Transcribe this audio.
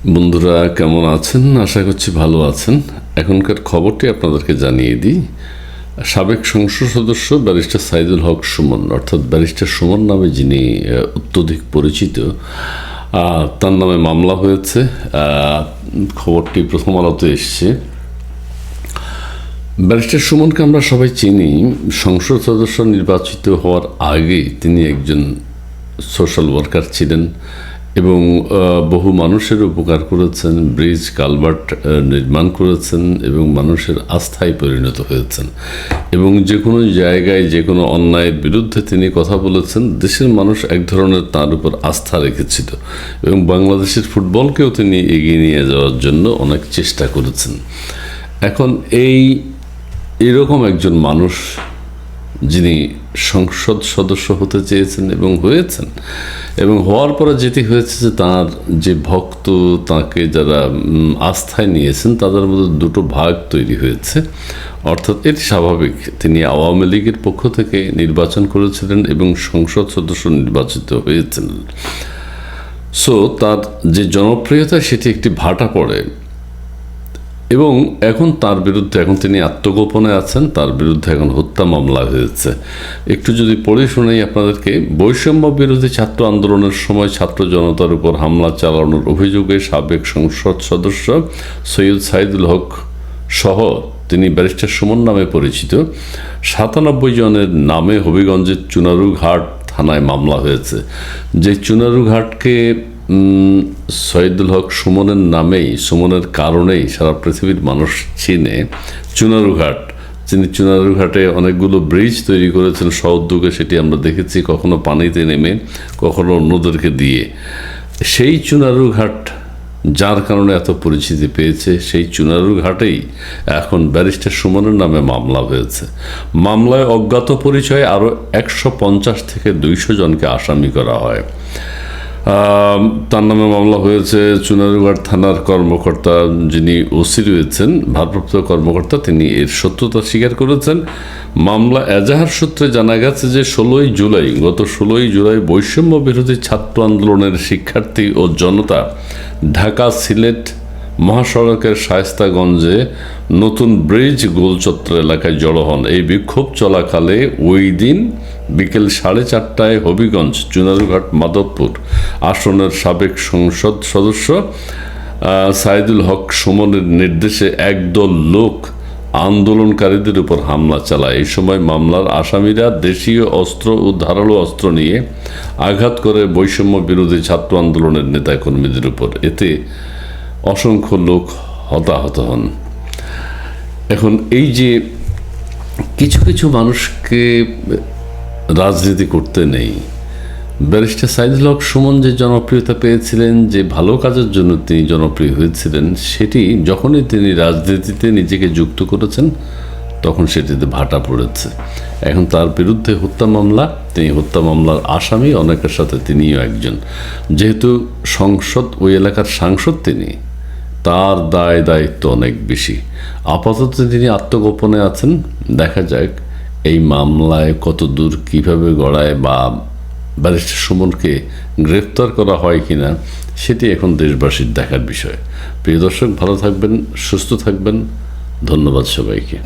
বন্ধুরা কেমন আছেন? আশা করছি ভালো আছেন। এখনকার খবরটি আপনাদেরকে জানিয়ে দিই। সাবেক সংসদ সদস্য ব্যারিস্টার সাইদুল হক সুমন, অর্থাৎ ব্যারিস্টার সুমন নামে যিনি অত্যধিক পরিচিত, তার নামে মামলা হয়েছে। খবরটি প্রথম আলোতে এসছে। ব্যারিস্টার সুমনকে আমরা সবাই চিনি। সংসদ সদস্য নির্বাচিত হওয়ার আগে তিনি একজন সোশ্যাল ওয়ার্কার ছিলেন এবং বহু মানুষের উপকার করেছেন, ব্রিজ কালভার্ট নির্মাণ করেছেন এবং মানুষের আস্থায় পরিণত হয়েছেন। এবং যে কোনো জায়গায় যে কোনো অন্যায়ের বিরুদ্ধে তিনি কথা বলেছেন। দেশের মানুষ এক ধরনের তার উপর আস্থা রেখেছিল এবং বাংলাদেশের ফুটবলকেও তিনি এগিয়ে নিয়ে যাওয়ার জন্য অনেক চেষ্টা করেছেন। এখন এরকম একজন মানুষ যিনি সংসদ সদস্য হতে চেয়েছেন এবং হয়েছেন, এবং হওয়ার পরে যেটি হয়েছে যে তার যে ভক্ত, তাকে যারা আস্থায় নিয়েছেন, তাদের মধ্যে দুটো ভাগ তৈরি হয়েছে। অর্থাৎ এটি স্বাভাবিক। তিনি আওয়ামী লীগের পক্ষ থেকে নির্বাচন করেছিলেন এবং সংসদ সদস্য নির্বাচিত হয়েছিলেন। সো তার যে জনপ্রিয়তা সেটি একটি ভাটা পড়ে এবং এখন তার বিরুদ্ধে, এখন তিনি আত্মগোপনে আছেন, তার বিরুদ্ধে এখন হত্যা মামলা হয়েছে। একটু যদি পড়ে শোনাই আপনাদেরকে। বৈষম্য বিরোধী ছাত্র আন্দোলনের সময় ছাত্র জনতার উপর হামলা চালানোর অভিযোগে সাবেক সংসদ সদস্য সৈয়দ সাইদুল হক সহ, তিনি ব্যারিস্টার সুমন নামে পরিচিত, 97 জনের নামে হবিগঞ্জের চুনারুঘাট থানায় মামলা হয়েছে। যে চুনারুঘাটকে সৈয়দুল হক সুমনের নামেই, সুমনের কারণেই সারা পৃথিবীর মানুষ চিনে। চুনারুঘাট, তিনি চুনারুঘাটে অনেকগুলো ব্রিজ তৈরি করেছেন সউদ্যোগে, সেটি আমরা দেখেছি, কখনো পানিতে নেমে, কখনো অন্যদেরকে দিয়ে। সেই চুনারুঘাট যার কারণে এত পরিচিতি পেয়েছে, সেই চুনারুঘাটেই এখন ব্যারিস্টার সুমনের নামে মামলা হয়েছে। মামলায় অজ্ঞাত পরিচয়ে আরও 150 থেকে 200 জনকে আসামি করা হয়। তার নামে মামলা হয়েছে। চুনারুঘাট থানার কর্মকর্তা, যিনি ওসি রয়েছেন, ভারপ্রাপ্ত কর্মকর্তা, তিনি এর সত্যতা স্বীকার করেছেন। মামলা এজাহার সূত্রে জানা গেছে যে গত 16 জুলাই বৈষম্য বিরোধী ছাত্র আন্দোলনের শিক্ষার্থী ও জনতা ঢাকা সিলেট মহাসড়কের শায়েস্তাগঞ্জে নতুন ব্রিজ গোলচত্র এলাকায় জড়ো হন। এই বিক্ষোভ চলাকালে ওই দিন বিকেল 4:30টায় হবিগঞ্জ চুনারুঘাট মাধবপুর আসনের সাবেক সংসদ সদস্য সাইদুল হক সুমনের নির্দেশে একদল লোক আন্দোলনকারীদের উপর হামলা চালায়। এই সময় মামলার আসামিরা দেশীয় অস্ত্র ও ধারালো অস্ত্র নিয়ে আঘাত করে বৈষম্য বিরোধী ছাত্র আন্দোলনের নেতাকর্মীদের উপর। এতে অসংখ্য লোক হতাহত হন। এখন এই যে কিছু কিছু মানুষকে রাজনীতি করতে নেই, ব্যারিস্টার সাইদুল হক সুমন যে জনপ্রিয়তা পেয়েছিলেন, যে ভালো কাজের জন্য তিনি জনপ্রিয় হয়েছিলেন, সেটি যখনই তিনি রাজনীতিতে নিজেকে যুক্ত করেছেন তখন সেটিতে ভাটা পড়েছে। এখন তার বিরুদ্ধে হত্যা মামলা, তিনি হত্যা মামলার আসামি, অনেকের সাথে তিনিও একজন। যেহেতু ওই এলাকার সাংসদ তিনি, তার দায় দায়িত্ব অনেক বেশি। আপাতত তিনি আত্মগোপনে আছেন। দেখা যাক এই মামলায় কত দূর কীভাবে গড়ায় বা ব্যারিস্টার সুমনকে গ্রেফতার করা হয় কিনা, সেটি এখন দেশবাসীর দেখার বিষয়। প্রিয় দর্শক, ভালো থাকবেন, সুস্থ থাকবেন। ধন্যবাদ সবাইকে।